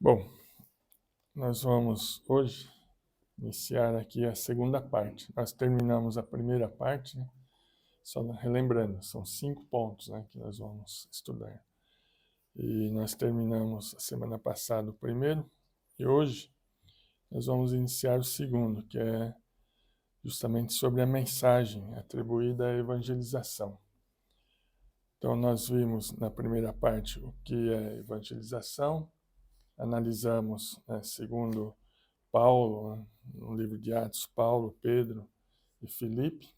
Bom, nós vamos hoje iniciar aqui a segunda parte. Nós terminamos a primeira parte, né? Só relembrando, são 5 pontos, né, que nós vamos estudar. E nós terminamos a semana passada o primeiro, e hoje nós vamos iniciar o segundo, que é justamente sobre a mensagem atribuída à evangelização. Então nós vimos na primeira parte o que é evangelização, analisamos, né, segundo Paulo, né, no livro de Atos, Paulo, Pedro e Filipe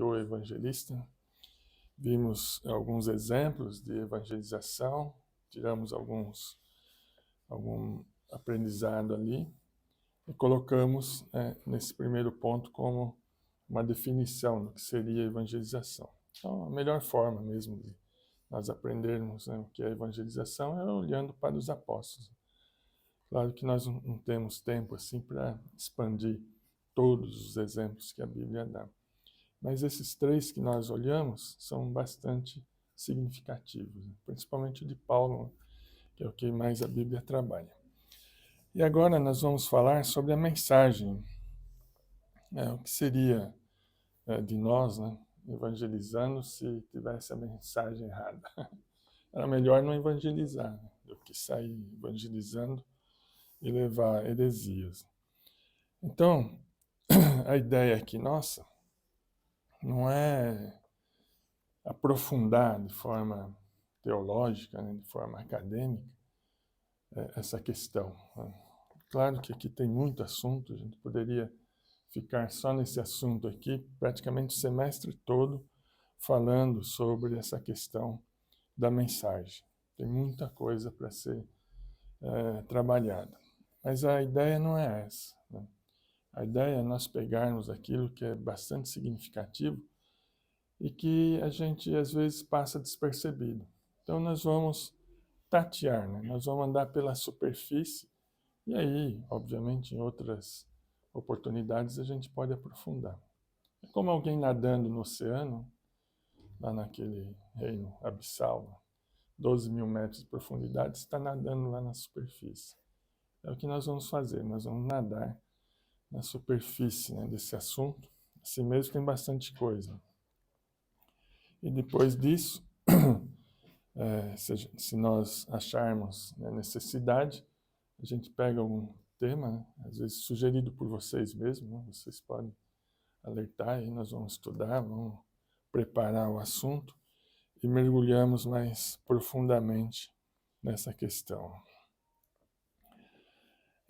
o evangelista. Vimos alguns exemplos de evangelização, tiramos algum aprendizado ali e colocamos, nesse primeiro ponto como uma definição do que seria evangelização. Então, a melhor forma mesmo de nós aprendermos, né, o que é evangelização é olhando para os apóstolos. Claro que nós não temos tempo assim para expandir todos os exemplos que a Bíblia dá. Mas esses 3 que nós olhamos são bastante significativos, principalmente de Paulo, que é o que mais a Bíblia trabalha. E agora nós vamos falar sobre a mensagem, o que seria de nós, né, evangelizando se tivesse a mensagem errada. Era melhor não evangelizar, né, do que sair evangelizando e levar heresias. Então, a ideia aqui nossa não é aprofundar de forma teológica, né, de forma acadêmica, essa questão, né? Claro que aqui tem muito assunto, a gente poderia ficar só nesse assunto aqui, praticamente o semestre todo, falando sobre essa questão da mensagem. Tem muita coisa para ser trabalhada. Mas a ideia não é essa, né? A ideia é nós pegarmos aquilo que é bastante significativo e que a gente às vezes passa despercebido. Então nós vamos tatear, né? Nós vamos andar pela superfície e aí, obviamente, em outras oportunidades a gente pode aprofundar. É como alguém nadando no oceano, lá naquele reino abissal, 12 mil metros de profundidade, está nadando lá na superfície. É o que nós vamos fazer, nós vamos nadar na superfície, né, desse assunto. Assim mesmo tem bastante coisa. E depois disso, se nós acharmos, né, necessidade, a gente pega um tema, né, às vezes sugerido por vocês mesmos, né, vocês podem alertar e nós vamos estudar, vamos preparar o assunto e mergulhamos mais profundamente nessa questão.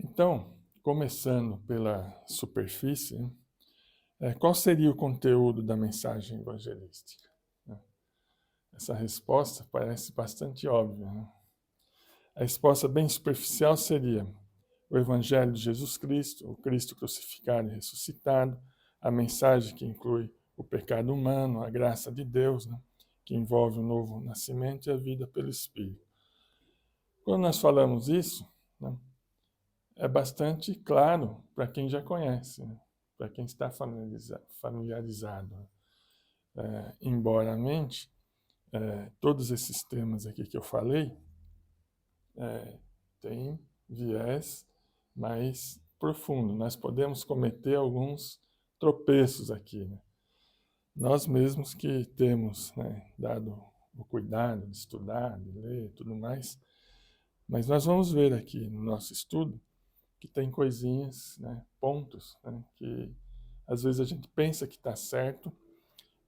Então, começando pela superfície, qual seria o conteúdo da mensagem evangelística? Essa resposta parece bastante óbvia, né? A resposta bem superficial seria o Evangelho de Jesus Cristo, o Cristo crucificado e ressuscitado, a mensagem que inclui o pecado humano, a graça de Deus, né, que envolve o novo nascimento e a vida pelo Espírito. Quando nós falamos isso, né, é bastante claro para quem já conhece, né, para quem está familiarizado. Embora a mente, todos esses temas aqui que eu falei, tem viés mais profundo. Nós podemos cometer alguns tropeços aqui, né? Nós mesmos que temos, né, dado o cuidado de estudar, de ler e tudo mais, mas nós vamos ver aqui no nosso estudo que tem coisinhas, né, pontos, né, que às vezes a gente pensa que está certo,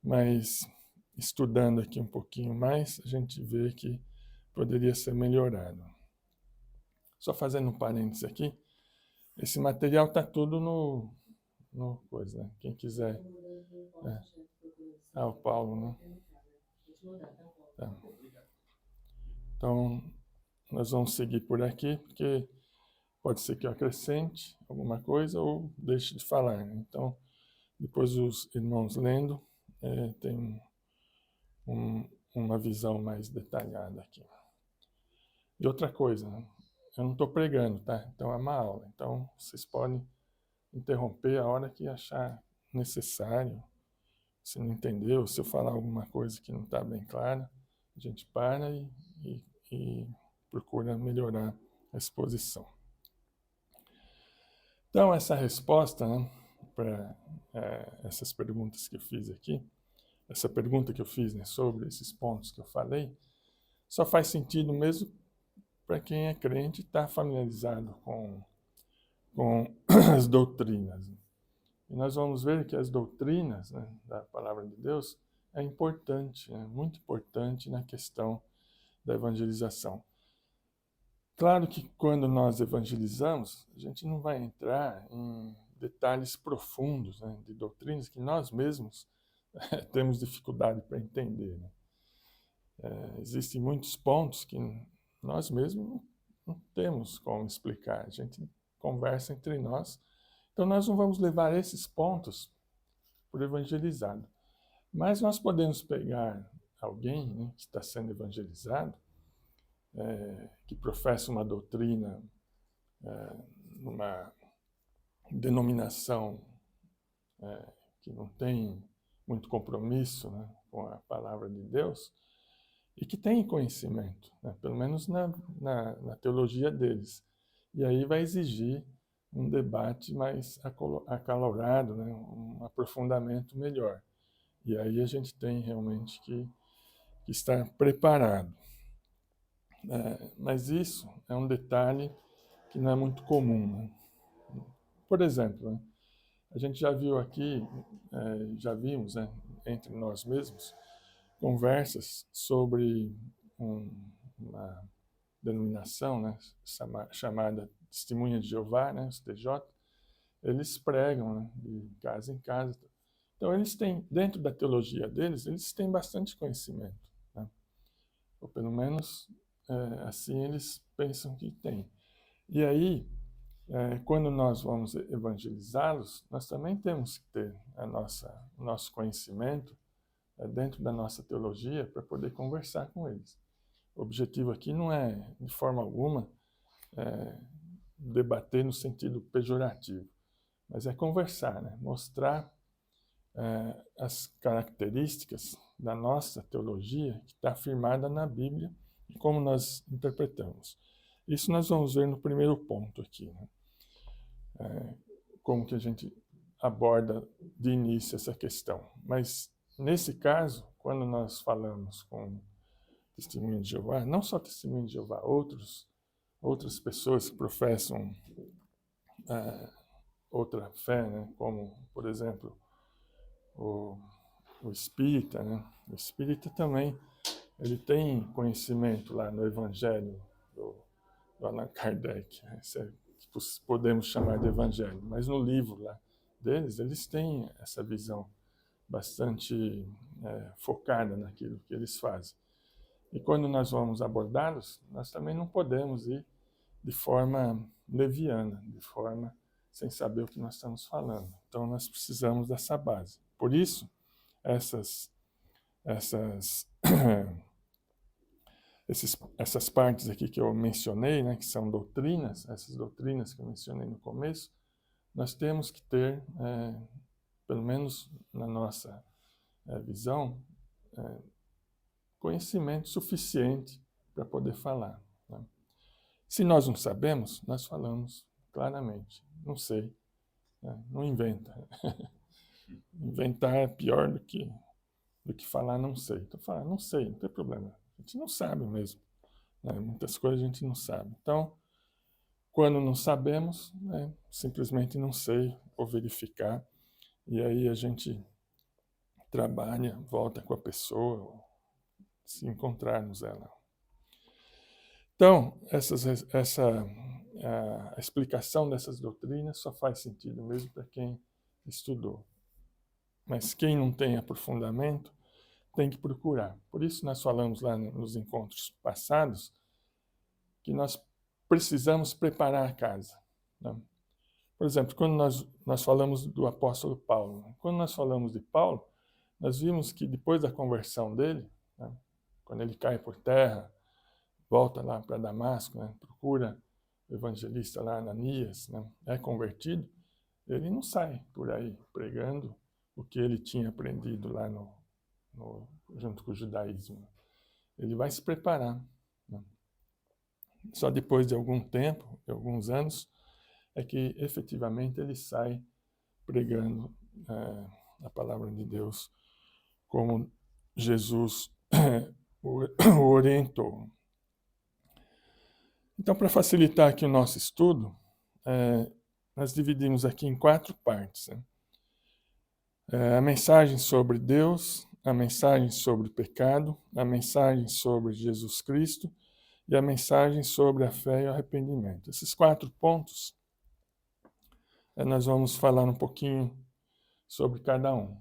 mas estudando aqui um pouquinho mais, a gente vê que poderia ser melhorado. Só fazendo um parênteses aqui, esse material está tudo no coisa, né? Quem quiser. O Paulo, né? Tá. Então, nós vamos seguir por aqui, porque pode ser que eu acrescente alguma coisa ou deixe de falar, né? Então, depois os irmãos lendo, tem uma visão mais detalhada aqui. E outra coisa, né? Eu não estou pregando, tá? Então é uma aula. Então, vocês podem interromper a hora que achar necessário. Se não entendeu, se eu falar alguma coisa que não está bem clara, a gente para e procura melhorar exposição. Então, essa resposta, né, para essas perguntas que eu fiz aqui, essa pergunta que eu fiz, né, sobre esses pontos que eu falei, só faz sentido mesmo para quem é crente e está familiarizado com as doutrinas. E nós vamos ver que as doutrinas, né, da palavra de Deus é importante, muito importante na questão da evangelização. Claro que quando nós evangelizamos, a gente não vai entrar em detalhes profundos, né, de doutrinas que nós mesmos temos dificuldade para entender. Né? Existem muitos pontos que nós mesmos não temos como explicar. A gente conversa entre nós. Então, nós não vamos levar esses pontos por evangelizado. Mas nós podemos pegar alguém, né, que está sendo evangelizado, que professa uma doutrina, numa denominação que não tem muito compromisso, né, com a palavra de Deus, e que tem conhecimento, né, pelo menos na teologia deles. E aí vai exigir um debate mais acalorado, né, um aprofundamento melhor. E aí a gente tem realmente que estar preparado. Mas isso é um detalhe que não é muito comum. Né? Por exemplo, né, a gente já viu aqui, já vimos, né, entre nós mesmos, conversas sobre uma denominação, né, chamada Testemunha de Jeová, né, os TJ. Eles pregam, né, de casa em casa. Então, eles têm, dentro da teologia deles, eles têm bastante conhecimento. Né? Ou pelo menos, assim eles pensam que têm. E aí, quando nós vamos evangelizá-los, nós também temos que ter o nosso conhecimento dentro da nossa teologia para poder conversar com eles. O objetivo aqui não é, de forma alguma, debater no sentido pejorativo, mas é conversar, né? Mostrar as características da nossa teologia que está afirmada na Bíblia e como nós interpretamos. Isso nós vamos ver no primeiro ponto aqui, né? Como que a gente aborda de início essa questão. Mas, nesse caso, quando nós falamos com Testemunha de Jeová, não só Testemunha de Jeová, outras pessoas que professam outra fé, né? Como, por exemplo, o espírita, né? O espírita também, ele tem conhecimento lá no Evangelho do Allan Kardec, né? Podemos chamar de Evangelho, mas no livro lá deles, eles têm essa visão bastante focada naquilo que eles fazem. E quando nós vamos abordá-los, nós também não podemos ir de forma leviana, de forma sem saber o que nós estamos falando. Então, nós precisamos dessa base. Por isso, essas partes aqui que eu mencionei, né, que são doutrinas, essas doutrinas que eu mencionei no começo, nós temos que ter, pelo menos na nossa visão, conhecimento suficiente para poder falar. Né? Se nós não sabemos, nós falamos claramente. Não sei, né? Não inventa. Inventar é pior do que falar não sei. Então, falar não sei, não tem problema. A gente não sabe mesmo. Né? Muitas coisas a gente não sabe. Então, quando não sabemos, simplesmente não sei, ou verificar. E aí a gente trabalha, volta com a pessoa, se encontrarmos ela. Então, a explicação dessas doutrinas só faz sentido mesmo para quem estudou. Mas quem não tem aprofundamento tem que procurar. Por isso nós falamos lá nos encontros passados que nós precisamos preparar a casa. Né? Por exemplo, quando nós falamos do apóstolo Paulo, quando nós falamos de Paulo, nós vimos que depois da conversão dele, né, quando ele cai por terra, volta lá para Damasco, né, procura o evangelista lá, Ananias, né, é convertido, ele não sai por aí pregando o que ele tinha aprendido lá junto com o judaísmo. Ele vai se preparar. Né? Só depois de algum tempo, de alguns anos, é que efetivamente ele sai pregando a palavra de Deus como Jesus o orientou. Então, para facilitar aqui o nosso estudo, nós dividimos aqui em 4 partes. Né? A mensagem sobre Deus, a mensagem sobre o pecado, a mensagem sobre Jesus Cristo e a mensagem sobre a fé e o arrependimento. Esses 4 pontos, nós vamos falar um pouquinho sobre cada um.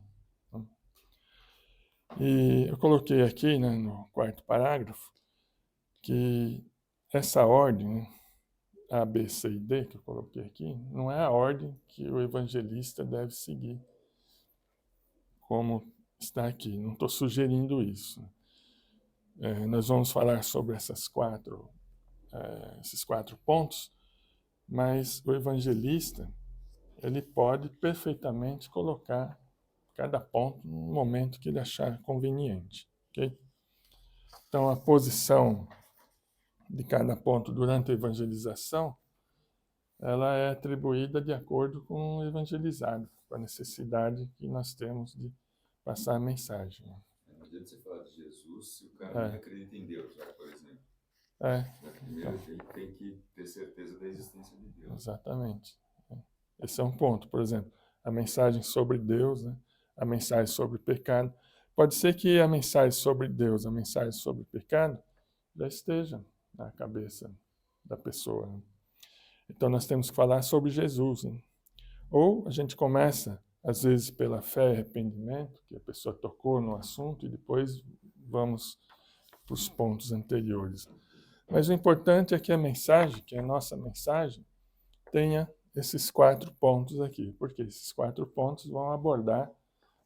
E eu coloquei aqui, né, no 4º parágrafo, que essa ordem, né, A, B, C e D, que eu coloquei aqui, não é a ordem que o evangelista deve seguir, como está aqui. Não estou sugerindo isso. Nós vamos falar sobre esses 4 pontos, mas o evangelista ele pode perfeitamente colocar cada ponto no momento que ele achar conveniente. Okay? Então, a posição de cada ponto durante a evangelização, ela é atribuída de acordo com o evangelizado, com a necessidade que nós temos de passar a mensagem. Não adianta você falar de Jesus se o cara não acredita em Deus, por exemplo. Primeiro então, ele tem que ter certeza da existência de Deus. Exatamente. Esse é um ponto. Por exemplo, a mensagem sobre Deus, né? A mensagem sobre o pecado. Pode ser que a mensagem sobre Deus, a mensagem sobre o pecado, já esteja na cabeça da pessoa. Né? Então nós temos que falar sobre Jesus. Né? Ou a gente começa, às vezes, pela fé e arrependimento, que a pessoa tocou no assunto, e depois vamos para os pontos anteriores. Mas o importante é que a mensagem, que a nossa mensagem, tenha esses 4 pontos aqui, porque esses 4 pontos vão abordar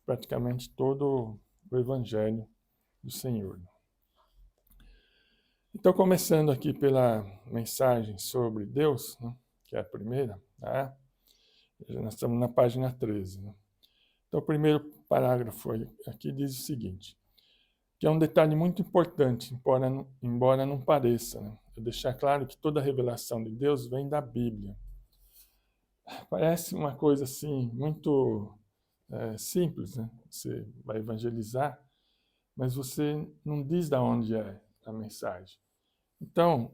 praticamente todo o Evangelho do Senhor. Então, começando aqui pela mensagem sobre Deus, né, que é a primeira, tá? Nós estamos na página 13. Né? Então, o primeiro parágrafo aqui diz o seguinte, que é um detalhe muito importante, embora não pareça. Né? É deixar claro que toda a revelação de Deus vem da Bíblia. Parece uma coisa assim, muito simples, né? Você vai evangelizar, mas você não diz de onde é a mensagem. Então,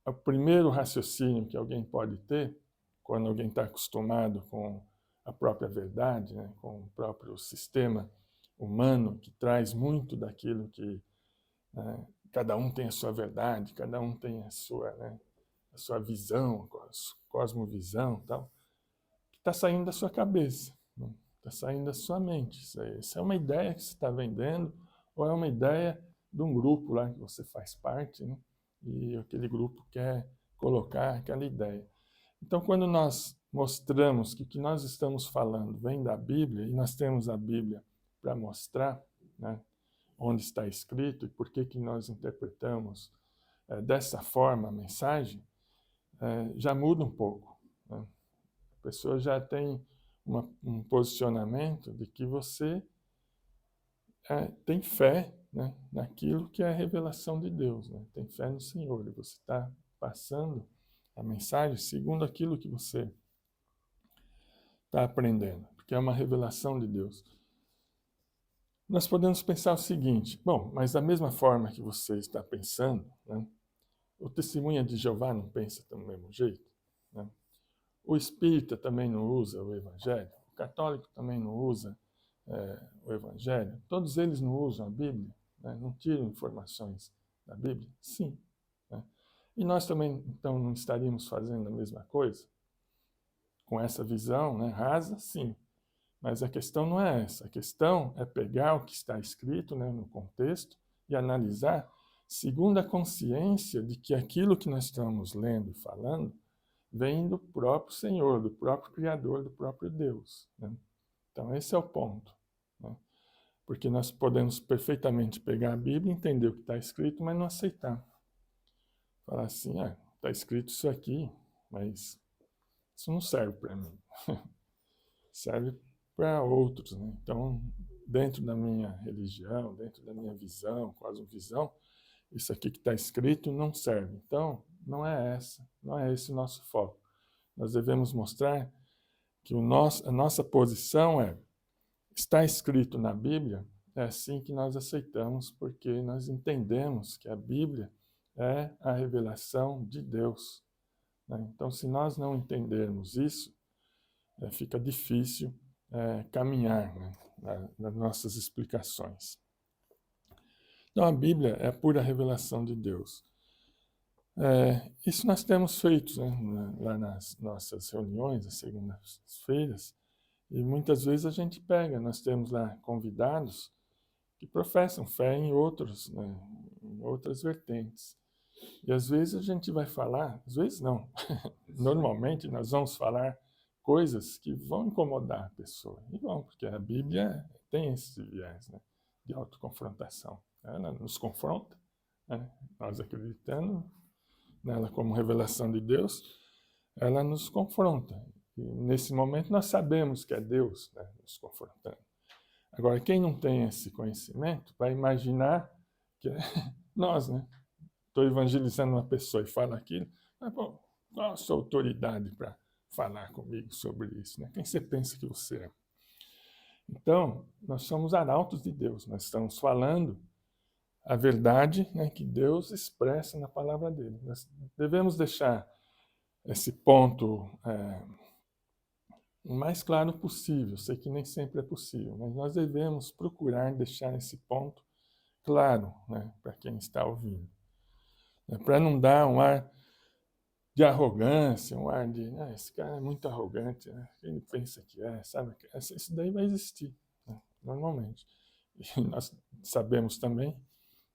o primeiro raciocínio que alguém pode ter, quando alguém está acostumado com a própria verdade, né, com o próprio sistema humano, que traz muito daquilo que cada um tem a sua verdade, cada um tem a sua visão, cosmovisão, tal, que está saindo da sua cabeça, está saindo da sua mente. Isso é uma ideia que você está vendendo, ou é uma ideia de um grupo lá que você faz parte, né? E aquele grupo quer colocar aquela ideia. Então, quando nós mostramos que o que nós estamos falando vem da Bíblia, e nós temos a Bíblia para mostrar, né, onde está escrito e por que nós interpretamos dessa forma a mensagem, já muda um pouco. Né? A pessoa já tem um posicionamento de que você tem fé, né, naquilo que é a revelação de Deus, né? Tem fé no Senhor, e você está passando a mensagem segundo aquilo que você está aprendendo, porque é uma revelação de Deus. Nós podemos pensar o seguinte, bom, mas da mesma forma que você está pensando, né, o testemunha de Jeová não pensa do mesmo jeito, né? O espírita também não usa o evangelho, o católico também não usa o evangelho, todos eles não usam a Bíblia, né? Não tiram informações da Bíblia? Sim. Né? E nós também, então, não estaríamos fazendo a mesma coisa? Com essa visão, né, rasa? Sim. Mas a questão não é essa. A questão é pegar o que está escrito, né, no contexto e analisar segundo a consciência de que aquilo que nós estamos lendo e falando vem do próprio Senhor, do próprio Criador, do próprio Deus. Né? Então, esse é o ponto. Né? Porque nós podemos perfeitamente pegar a Bíblia, entender o que está escrito, mas não aceitar. Falar assim, está escrito isso aqui, mas isso não serve para mim. Serve para outros. Né? Então, dentro da minha religião, dentro da minha visão, cosmovisão, isso aqui que está escrito não serve. Então, não é esse o nosso foco. Nós devemos mostrar que a nossa posição está escrito na Bíblia, é assim que nós aceitamos, porque nós entendemos que a Bíblia é a revelação de Deus. Né? Então, se nós não entendermos isso, fica difícil caminhar, né, nas nossas explicações. Então, a Bíblia é a pura revelação de Deus. Isso nós temos feito, né, lá nas nossas reuniões, às segundas-feiras, e muitas vezes a gente nós temos lá convidados que professam fé em outros, né, em outras vertentes. E às vezes a gente vai falar, às vezes não, normalmente nós vamos falar coisas que vão incomodar a pessoa. E vão, porque a Bíblia tem esse viés, né, de autoconfrontação. Ela nos confronta, né, nós acreditando nela como revelação de Deus, ela nos confronta. E nesse momento nós sabemos que é Deus, né, nos confrontando. Agora, quem não tem esse conhecimento vai imaginar que é nós, né? Estou evangelizando uma pessoa e falo aquilo, mas, bom, qual a sua autoridade para falar comigo sobre isso? Né? Quem você pensa que você é? Então, nós somos arautos de Deus, nós estamos falando a verdade, né, que Deus expressa na palavra dele. Nós devemos deixar esse ponto o mais claro possível. Sei que nem sempre é possível, mas nós devemos procurar deixar esse ponto claro, né, para quem está ouvindo. Para não dar um ar de arrogância, um ar de esse cara é muito arrogante, né? Ele pensa que sabe? Isso daí vai existir, né, normalmente. E nós sabemos também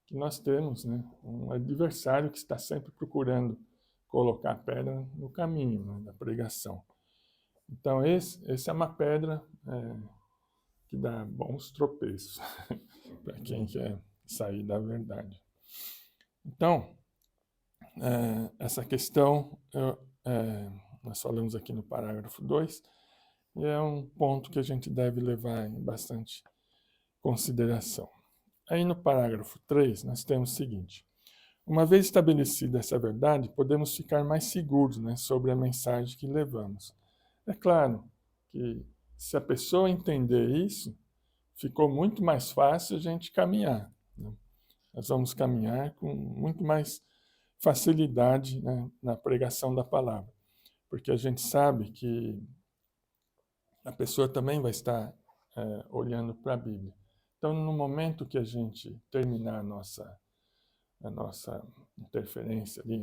que nós temos, né, um adversário que está sempre procurando colocar pedra no caminho, né, da pregação. Então, esse é uma pedra que dá bons tropeços para quem quer sair da verdade. Então, essa questão, nós falamos aqui no parágrafo 2, e é um ponto que a gente deve levar em bastante consideração. Aí no parágrafo 3, nós temos o seguinte: uma vez estabelecida essa verdade, podemos ficar mais seguros, né, sobre a mensagem que levamos. É claro que se a pessoa entender isso, ficou muito mais fácil a gente caminhar. Né? Nós vamos caminhar com muito mais facilidade, né, na pregação da palavra, porque a gente sabe que a pessoa também vai estar olhando para a Bíblia. Então, no momento que a gente terminar a nossa interferência ali,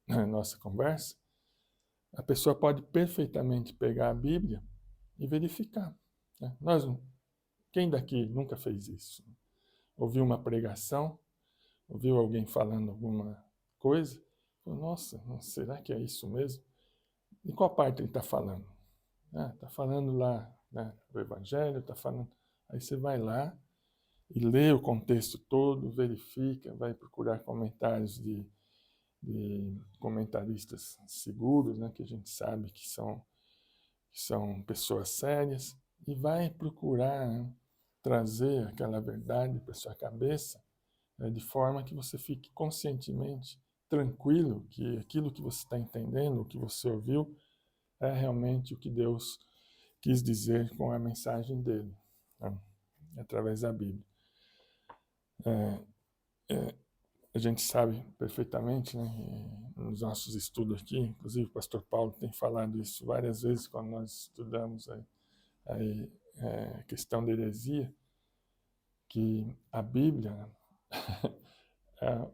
a nossa conversa, a pessoa pode perfeitamente pegar a Bíblia e verificar. Né? Quem daqui nunca fez isso? Ouviu uma pregação, ouviu alguém falando alguma coisa, falou, nossa, será que é isso mesmo? Em qual parte ele está falando? Está falando lá, né, do Evangelho, está falando... Aí você vai lá e lê o contexto todo, verifica, vai procurar comentários de comentaristas seguros, né, que a gente sabe que são pessoas sérias, e vai procurar, né, trazer aquela verdade para sua cabeça, de forma que você fique conscientemente tranquilo que aquilo que você está entendendo, o que você ouviu, é realmente o que Deus quis dizer com a mensagem dele, né, através da Bíblia. A gente sabe perfeitamente, né, nos nossos estudos aqui, inclusive o pastor Paulo tem falado isso várias vezes quando nós estudamos a questão da heresia, que a Bíblia é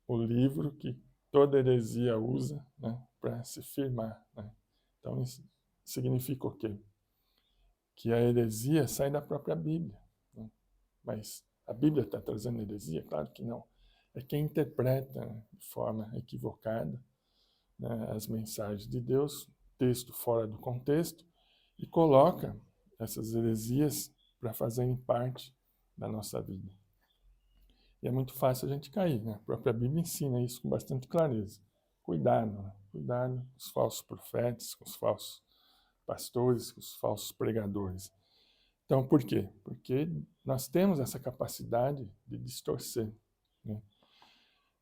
o livro que toda heresia usa, né, para se firmar. Né? Então, isso significa o quê? Que a heresia sai da própria Bíblia. Né? Mas a Bíblia está trazendo heresia? Claro que não. É quem interpreta, né, de forma equivocada, né, as mensagens de Deus, texto fora do contexto, e coloca essas heresias para fazerem parte da nossa vida. E é muito fácil a gente cair, né? A própria Bíblia ensina isso com bastante clareza. Cuidado, né? Cuidado com os falsos profetas, com os falsos pastores, com os falsos pregadores. Então, por quê? Porque nós temos essa capacidade de distorcer, né?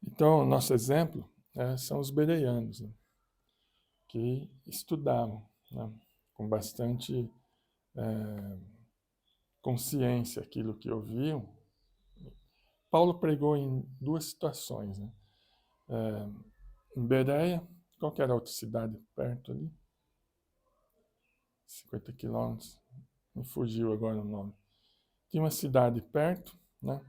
Então, nosso exemplo são os bereanos, né, que estudavam, né, com bastante consciência aquilo que ouviam. Paulo pregou em duas situações, né? Em Bereia, qual que era a outra cidade perto ali? 50 quilômetros, me fugiu agora o nome. Tinha uma cidade perto, né?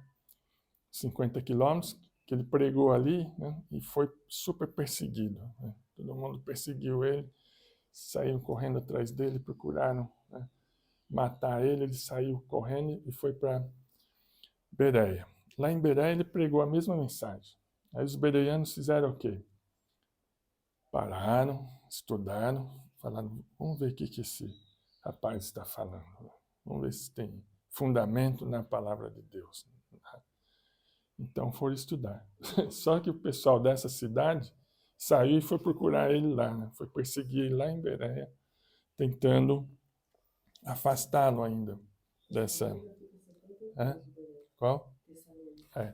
50 quilômetros, que ele pregou ali, né? E foi super perseguido, né? Todo mundo perseguiu ele, saíram correndo atrás dele, procuraram, né, matar ele. Ele saiu correndo e foi para Bereia. Lá em Bereia ele pregou a mesma mensagem. Aí os bereianos fizeram o quê? Pararam, estudaram, falaram, vamos ver o que esse rapaz está falando. Vamos ver se tem fundamento na palavra de Deus. Então foram estudar. Só que o pessoal dessa cidade saiu e foi procurar ele lá, né? Foi perseguir ele lá em Bereia, tentando afastá-lo ainda dessa... Qual?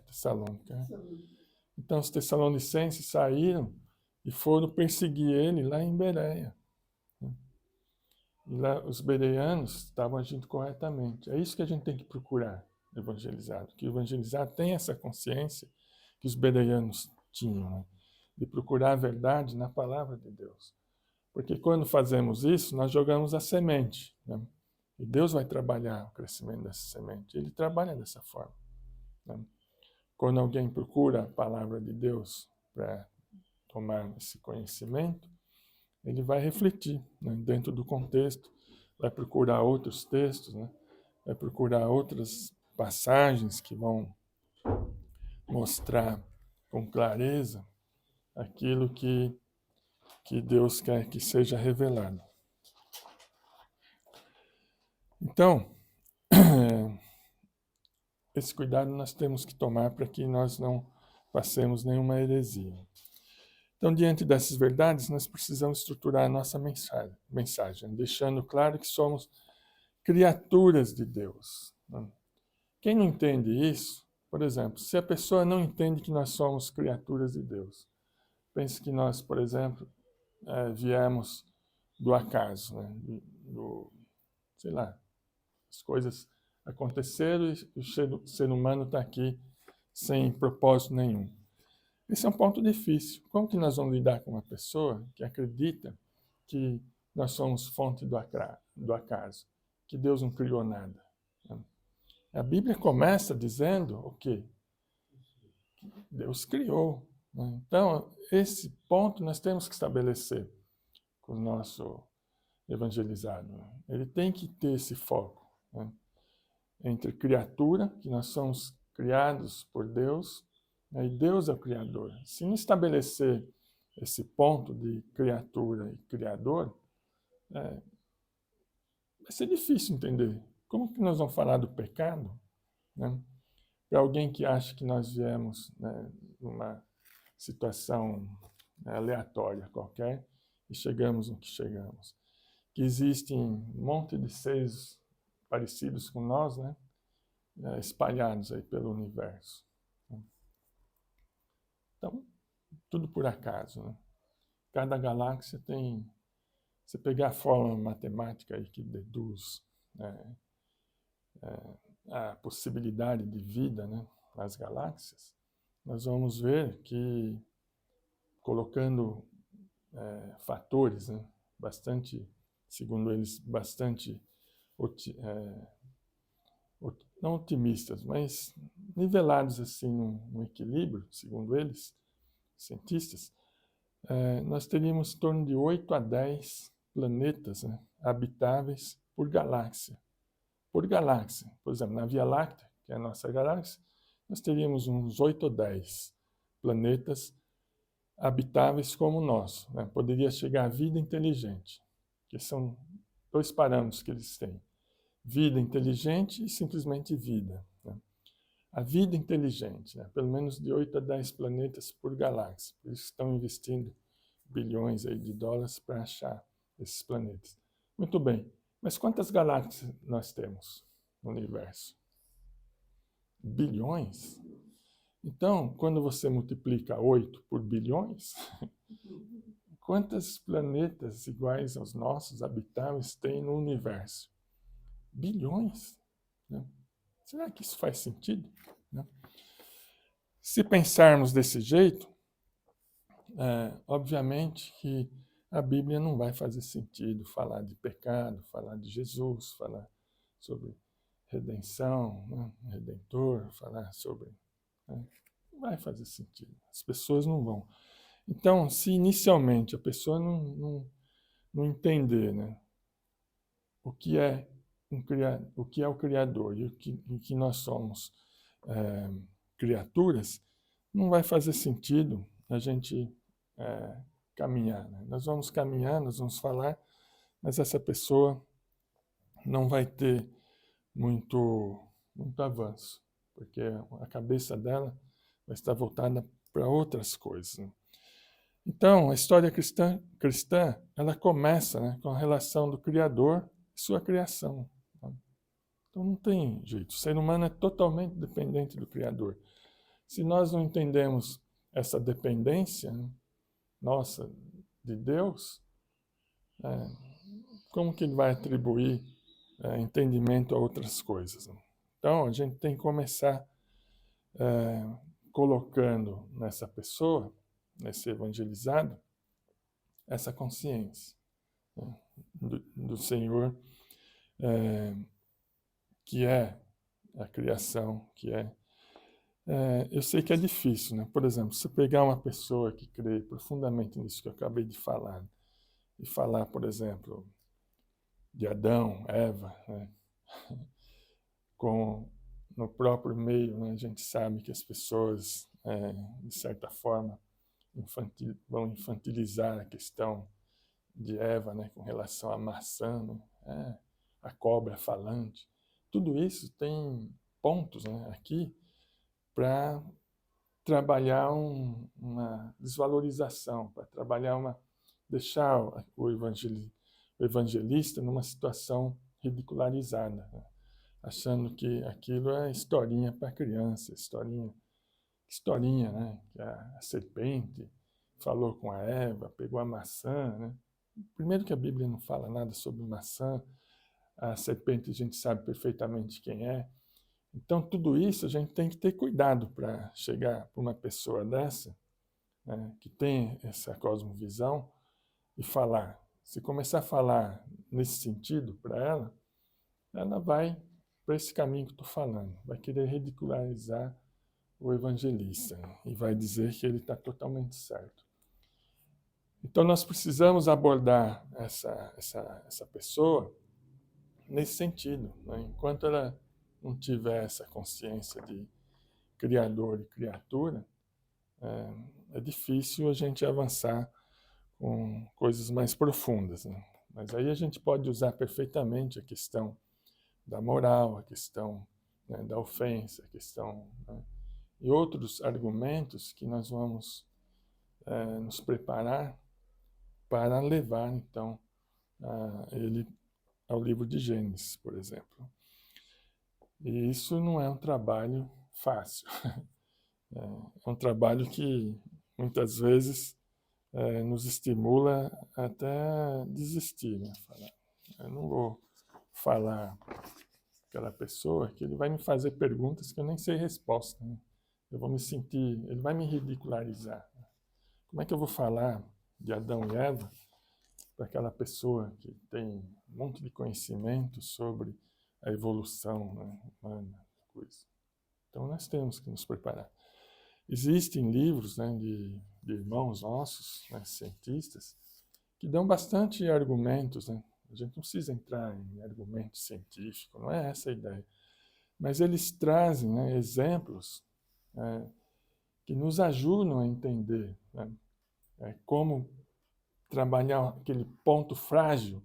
Tessalônica. Então os tessalonicenses saíram e foram perseguir ele lá em Bereia. E lá os bereanos estavam agindo corretamente. É isso que a gente tem que procurar, evangelizar. Que o evangelizar tem essa consciência que os bereanos tinham, né? De procurar a verdade na palavra de Deus. Porque quando fazemos isso, nós jogamos a semente, né? E Deus vai trabalhar o crescimento dessa semente. Ele trabalha dessa forma, né? Quando alguém procura a palavra de Deus para tomar esse conhecimento, ele vai refletir, né, dentro do contexto, vai procurar outros textos, né, vai procurar outras passagens que vão mostrar com clareza aquilo que Deus quer que seja revelado. Então, esse cuidado nós temos que tomar para que nós não passemos nenhuma heresia. Então, diante dessas verdades, nós precisamos estruturar a nossa mensagem, deixando claro que somos criaturas de Deus. Quem não entende isso, por exemplo, se a pessoa não entende que nós somos criaturas de Deus, pense que nós, por exemplo, viemos do acaso, né? Sei lá, as coisas aconteceram e o ser humano está aqui sem propósito nenhum. Esse é um ponto difícil. Como que nós vamos lidar com uma pessoa que acredita que nós somos fonte do acaso, que Deus não criou nada? A Bíblia começa dizendo o quê? Deus criou. Então, esse ponto nós temos que estabelecer com o nosso evangelizado. Ele tem que ter esse foco, né, entre criatura, que nós somos criados por Deus, e Deus é o Criador. Se não estabelecer esse ponto de criatura e Criador, vai ser difícil entender. Como que nós vamos falar do pecado, né, para alguém que acha que nós viemos, né, numa situação, né, aleatória qualquer e chegamos no que chegamos? Que existem um monte de seres parecidos com nós, né, espalhados aí pelo universo. Então, tudo por acaso, né? Cada galáxia tem... Se pegar a fórmula matemática aí que deduz, né, a possibilidade de vida, né, nas galáxias, nós vamos ver que, colocando fatores, né, bastante, segundo eles, bastante não otimistas, mas nivelados assim num equilíbrio, segundo eles, cientistas, nós teríamos em torno de 8 a 10 planetas, né, habitáveis por galáxia. Por galáxia. Por exemplo, na Via Láctea, que é a nossa galáxia, nós teríamos uns 8 ou 10 planetas habitáveis como o nosso, né? Poderia chegar à vida inteligente, que são 2 parâmetros que eles têm: vida inteligente e simplesmente vida, né? A vida inteligente, né? Pelo menos de 8 a 10 planetas por galáxia. Por isso estão investindo bilhões aí de dólares para achar esses planetas. Muito bem, mas quantas galáxias nós temos no universo? Bilhões? Então, quando você multiplica 8 por bilhões, quantos planetas iguais aos nossos habitáveis tem no universo? Bilhões. Né? Será que isso faz sentido? Né? Se pensarmos desse jeito, obviamente que a Bíblia não vai fazer sentido falar de pecado, falar de Jesus, falar sobre redenção, né? Redentor, falar sobre... Né? Não vai fazer sentido. As pessoas não vão. Então, se inicialmente a pessoa não entender, né, o que é o Criador e que nós somos criaturas, não vai fazer sentido a gente caminhar. Né? Nós vamos caminhar, nós vamos falar, mas essa pessoa não vai ter muito avanço, porque a cabeça dela vai estar voltada para outras coisas. Né? Então, a história cristã ela começa, né, com a relação do Criador e sua criação. Tá? Então, não tem jeito. O ser humano é totalmente dependente do Criador. Se nós não entendemos essa dependência, né, nossa de Deus, como que ele vai atribuir entendimento a outras coisas? Né? Então, a gente tem que começar colocando nessa pessoa, nesse evangelizado, essa consciência, né, do Senhor, que é a criação, que é... eu sei que é difícil, né? Por exemplo, se pegar uma pessoa que crê profundamente nisso que eu acabei de falar, e falar, por exemplo, de Adão, Eva, né? No próprio meio, né? A gente sabe que as pessoas, de certa forma, vão infantilizar a questão de Eva, né, com relação à maçã, né, a cobra falante. Tudo isso tem pontos, né, aqui para trabalhar uma desvalorização, para trabalhar deixar o evangelista numa situação ridicularizada, né, achando que aquilo é historinha para criança, historinha, né, que a serpente falou com a Eva, pegou a maçã, né? Primeiro que a Bíblia não fala nada sobre maçã, a serpente a gente sabe perfeitamente quem é. Então, tudo isso a gente tem que ter cuidado para chegar para uma pessoa dessa, né, que tem essa cosmovisão, e falar. Se começar a falar nesse sentido para ela vai para esse caminho que estou falando, vai querer ridicularizar o evangelista e vai dizer que ele está totalmente certo. Então, nós precisamos abordar essa pessoa nesse sentido. Né? Enquanto ela não tiver essa consciência de criador e criatura, é difícil a gente avançar com coisas mais profundas. Né? Mas aí a gente pode usar perfeitamente a questão da moral, a questão, né, da ofensa, a questão, né, e outros argumentos que nós vamos nos preparar para levar, então, ele ao livro de Gênesis, por exemplo. E isso não é um trabalho fácil. É um trabalho que, muitas vezes, nos estimula até desistir. Né? Eu não vou falar aquela pessoa que ele vai me fazer perguntas que eu nem sei resposta. Né? Eu vou me sentir... Ele vai me ridicularizar. Como é que eu vou falar de Adão e Eva para aquela pessoa que tem um monte de conhecimento sobre a evolução, né, humana, coisa. Então nós temos que nos preparar. Existem livros, né, de irmãos nossos, né, cientistas, que dão bastante argumentos. Né? A gente não precisa entrar em argumento científico, não é essa a ideia. Mas eles trazem, né, exemplos que nos ajudam a entender, né, como trabalhar aquele ponto frágil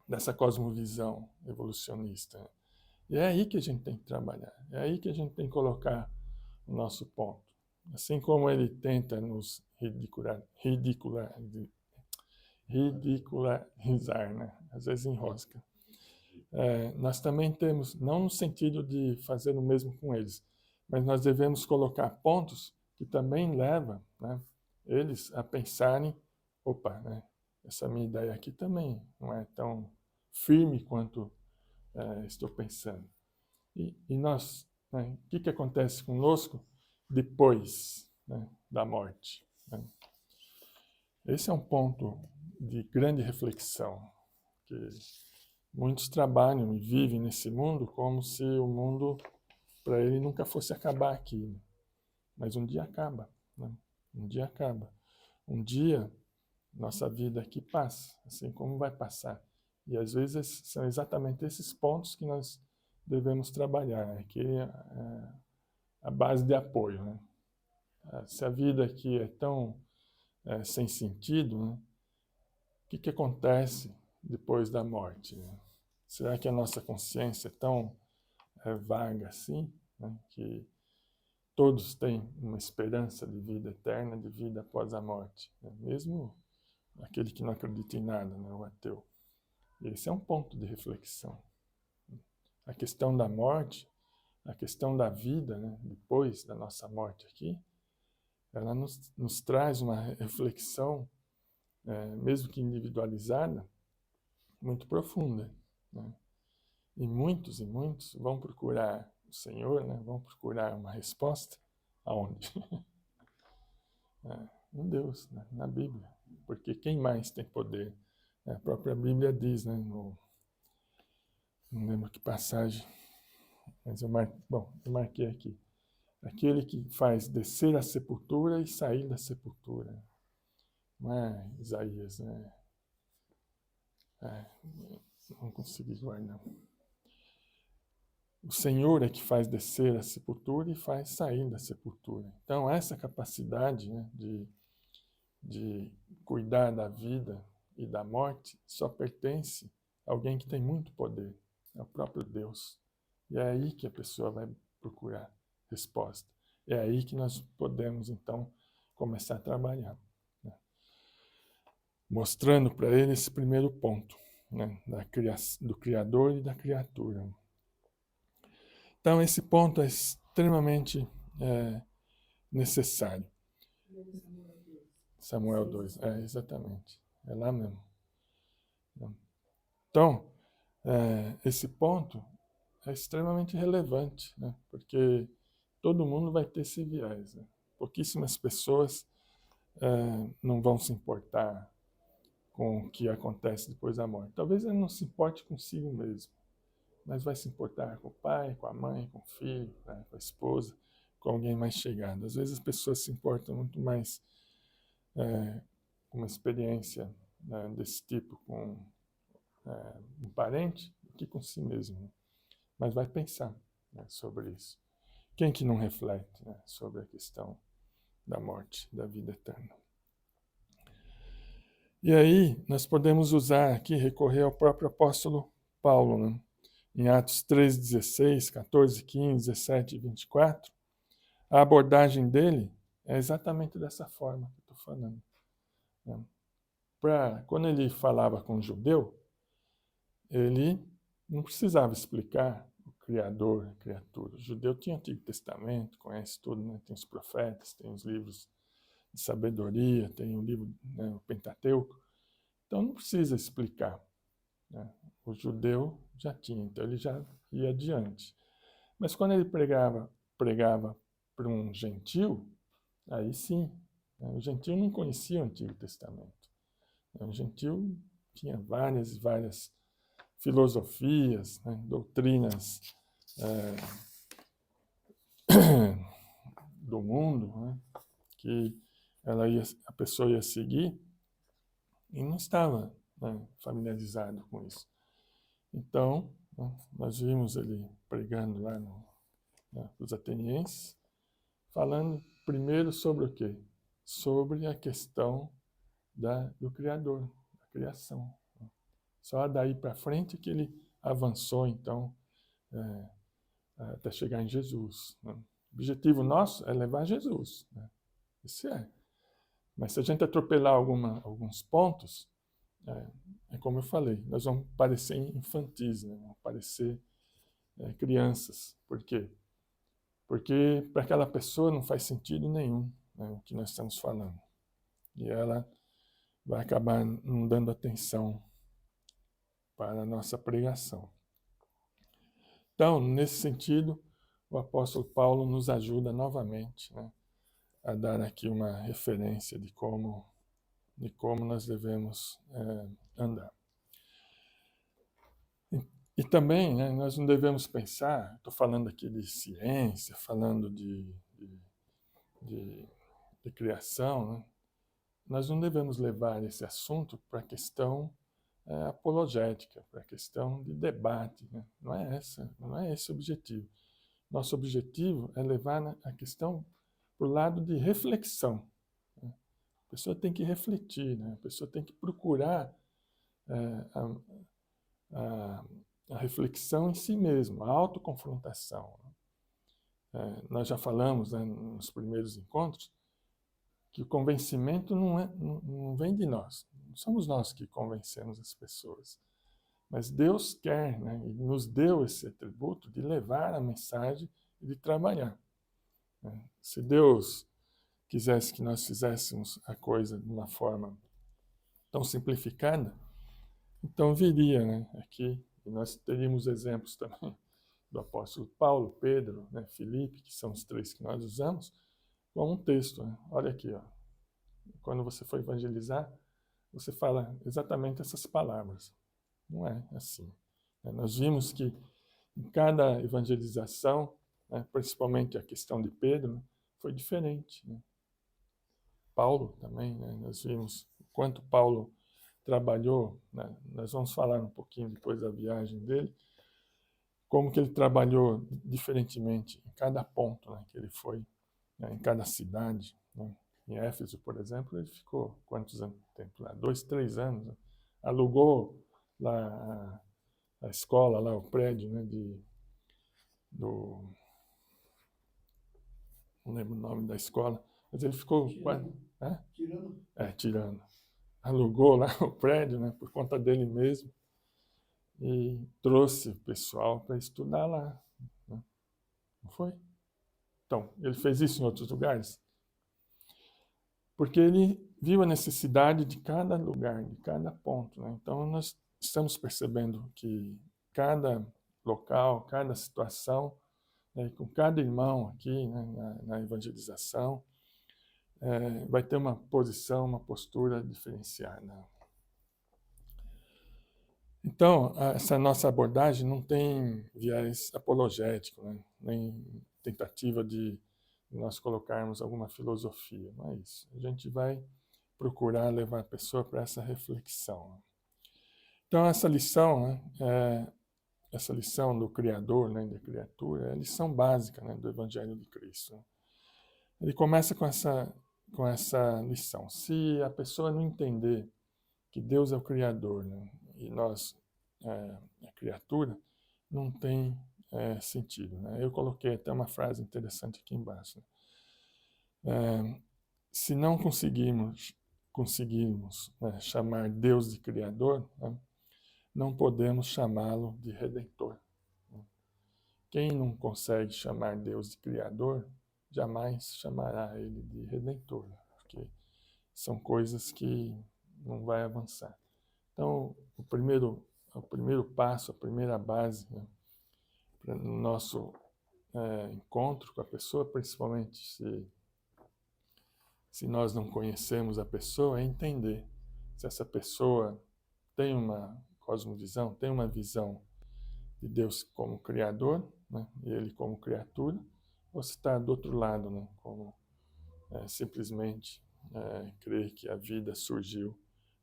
dessa cosmovisão evolucionista. E é aí que a gente tem que trabalhar, é aí que a gente tem que colocar o nosso ponto. Assim como ele tenta nos ridicularizar, né? Às vezes enrosca. nós também temos, não no sentido de fazer o mesmo com eles, mas nós devemos colocar pontos que também levam, né, eles a pensarem, opa, né, essa minha ideia aqui também não é tão firme quanto estou pensando. E nós, né, o que acontece conosco depois, né, da morte? Né? Esse é um ponto de grande reflexão, que muitos trabalham e vivem nesse mundo como se o mundo, para ele, nunca fosse acabar aqui. Né? Mas um dia acaba. Né? Um dia acaba. Um dia, nossa vida aqui passa, assim como vai passar. E às vezes são exatamente esses pontos que nós devemos trabalhar. Aqui é a base de apoio. Né? Se a vida aqui é tão sem sentido, né? O que acontece depois da morte? Né? Será que a nossa consciência é tão vaga assim, né? Que todos têm uma esperança de vida eterna, de vida após a morte? Né? Mesmo aquele que não acredita em nada, né? O ateu. Esse é um ponto de reflexão. A questão da morte, a questão da vida, né? Depois da nossa morte aqui, ela nos traz uma reflexão, mesmo que individualizada, muito profunda. Né? E muitos vão procurar o Senhor, né? Vão procurar uma resposta aonde? Em Deus, né? Na Bíblia. Porque quem mais tem poder? A própria Bíblia diz, né? Não lembro que passagem, mas eu marquei aqui. Aquele que faz descer a sepultura e sair da sepultura. Não é Isaías, né? Não consegui guardar. O Senhor é que faz descer a sepultura e faz sair da sepultura. Então, essa capacidade, né, de cuidar da vida e da morte só pertence a alguém que tem muito poder, é o próprio Deus. E é aí que a pessoa vai procurar resposta. É aí que nós podemos, então, começar a trabalhar. Né? Mostrando para ele esse primeiro ponto, né, do Criador e da criatura. Então, esse ponto é extremamente necessário. Samuel 2, exatamente. É lá mesmo. Então, esse ponto é extremamente relevante, né? Porque todo mundo vai ter esse viés. Né? Pouquíssimas pessoas não vão se importar com o que acontece depois da morte. Talvez ele não se importe consigo mesmo, mas vai se importar com o pai, com a mãe, com o filho, né? Com a esposa, com alguém mais chegado. Às vezes as pessoas se importam muito mais com uma experiência, né, desse tipo com um parente do que com si mesmo. Né? Mas vai pensar, né, sobre isso. Quem que não reflete, né, sobre a questão da morte, da vida eterna? E aí nós podemos usar aqui, recorrer ao próprio apóstolo Paulo, né? Em Atos 3, 16, 14, 15, 17 e 24, a abordagem dele é exatamente dessa forma que eu estou falando. Né? Quando ele falava com o judeu, ele não precisava explicar o Criador, a criatura. O judeu tinha o Antigo Testamento, conhece tudo, né? Tem os profetas, tem os livros de sabedoria, tem o livro, né, o Pentateuco. Então não precisa explicar. Né? O judeu já tinha, então ele já ia adiante. Mas quando ele pregava para um gentil, aí sim, né? O gentil não conhecia o Antigo Testamento. O gentil tinha várias filosofias, né? Doutrinas do mundo, né? Que a pessoa ia seguir e não estava, né, familiarizado com isso. Então, né, nós vimos ele pregando lá nos atenienses, falando primeiro sobre o quê? Sobre a questão do Criador, da criação. Só daí para frente que ele avançou, então, até chegar em Jesus. Né? O objetivo nosso é levar Jesus. Né? Isso é. Mas se a gente atropelar alguns pontos, é como eu falei, nós vamos parecer infantis, né? Vamos parecer crianças. Por quê? Porque para aquela pessoa não faz sentido nenhum, né, o que nós estamos falando. E ela vai acabar não dando atenção para a nossa pregação. Então, nesse sentido, o apóstolo Paulo nos ajuda novamente, né, a dar aqui uma referência de como nós devemos andar. E também, né, nós não devemos pensar, estou falando aqui de ciência, falando de criação, né, nós não devemos levar esse assunto para a questão apologética, para a questão de debate. Né? Não é esse o objetivo. Nosso objetivo é levar a questão para o lado de reflexão. Né? A pessoa tem que refletir, né? A pessoa tem que procurar a reflexão em si mesma, a autoconfrontação. Nós já falamos, né, nos primeiros encontros que o convencimento não vem de nós. Não somos nós que convencemos as pessoas. Mas Deus quer, né, e nos deu esse atributo de levar a mensagem e de trabalhar. Né? Se Deus quisesse que nós fizéssemos a coisa de uma forma tão simplificada, então viria, né, aqui, e nós teríamos exemplos também do apóstolo Paulo, Pedro, né, Filipe, que são os três que nós usamos, como um texto. Né? Olha aqui, ó. Quando você for evangelizar, você fala exatamente essas palavras. Não é assim. Nós vimos que em cada evangelização, né, principalmente a questão de Pedro, foi diferente. Né? Paulo também, né, nós vimos o quanto Paulo trabalhou, né, nós vamos falar um pouquinho depois da viagem dele, como que ele trabalhou diferentemente em cada ponto, né, que ele foi, né, em cada cidade. Né? Em Éfeso, por exemplo, ele ficou quantos anos? Tempo lá? 2, 3 anos. Né? Alugou lá a escola, lá o prédio, né, não lembro o nome da escola, mas ele ficou... Tirano. Alugou lá o prédio, né, por conta dele mesmo, e trouxe o pessoal para estudar lá. Né? Não foi? Então, ele fez isso em outros lugares? Porque ele viu a necessidade de cada lugar, de cada ponto. Né? Então, nós estamos percebendo que cada local, cada situação, né, com cada irmão aqui, né, na evangelização, vai ter uma posição, uma postura diferenciada. Então, essa nossa abordagem não tem viés apologético, né, nem tentativa de nós colocarmos alguma filosofia, não é isso. A gente vai procurar levar a pessoa para essa reflexão. Então, essa lição, né, essa lição do Criador, né, da criatura, é a lição básica, né, do Evangelho de Cristo. Ele começa com essa lição. Se a pessoa não entender que Deus é o Criador, né, e nós, a criatura, não tem sentido. Né? Eu coloquei até uma frase interessante aqui embaixo. Né? Se não conseguirmos chamar Deus de Criador, né, não podemos chamá-lo de Redentor. Quem não consegue chamar Deus de Criador, jamais chamará ele de Redentor, porque são coisas que não vai avançar. Então, o primeiro passo, a primeira base, né, para o nosso encontro com a pessoa, principalmente se nós não conhecemos a pessoa, é entender se essa pessoa tem uma cosmovisão, tem uma visão de Deus como Criador, né, e ele como criatura, ou se está do outro lado, né, como simplesmente crer que a vida surgiu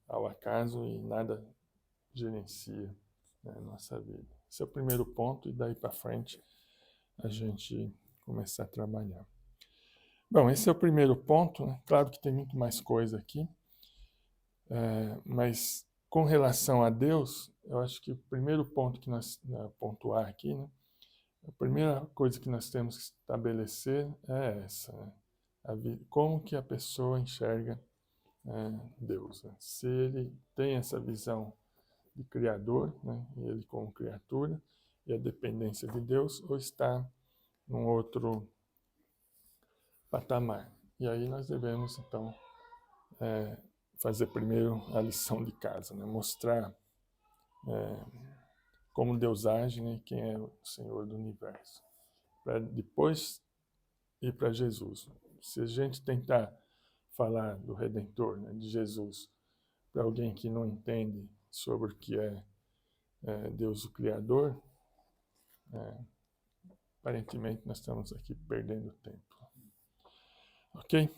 ao acaso e nada gerencia, né, a nossa vida. Esse é o primeiro ponto, e daí para frente a gente começar a trabalhar. Bom, esse é o primeiro ponto, né? Claro que tem muito mais coisa aqui, mas com relação a Deus, eu acho que o primeiro ponto que nós pontuar aqui, né, a primeira coisa que nós temos que estabelecer é essa, né? Como que a pessoa enxerga Deus. Né? Se ele tem essa visão de Criador, né, e ele como criatura, e a dependência de Deus, ou está num outro patamar. E aí nós devemos, então, fazer primeiro a lição de casa, né, mostrar como Deus age, né, quem é o Senhor do universo, para depois ir para Jesus. Se a gente tentar falar do Redentor, né, de Jesus, para alguém que não entende sobre o que é Deus o Criador, aparentemente nós estamos aqui perdendo tempo. Ok?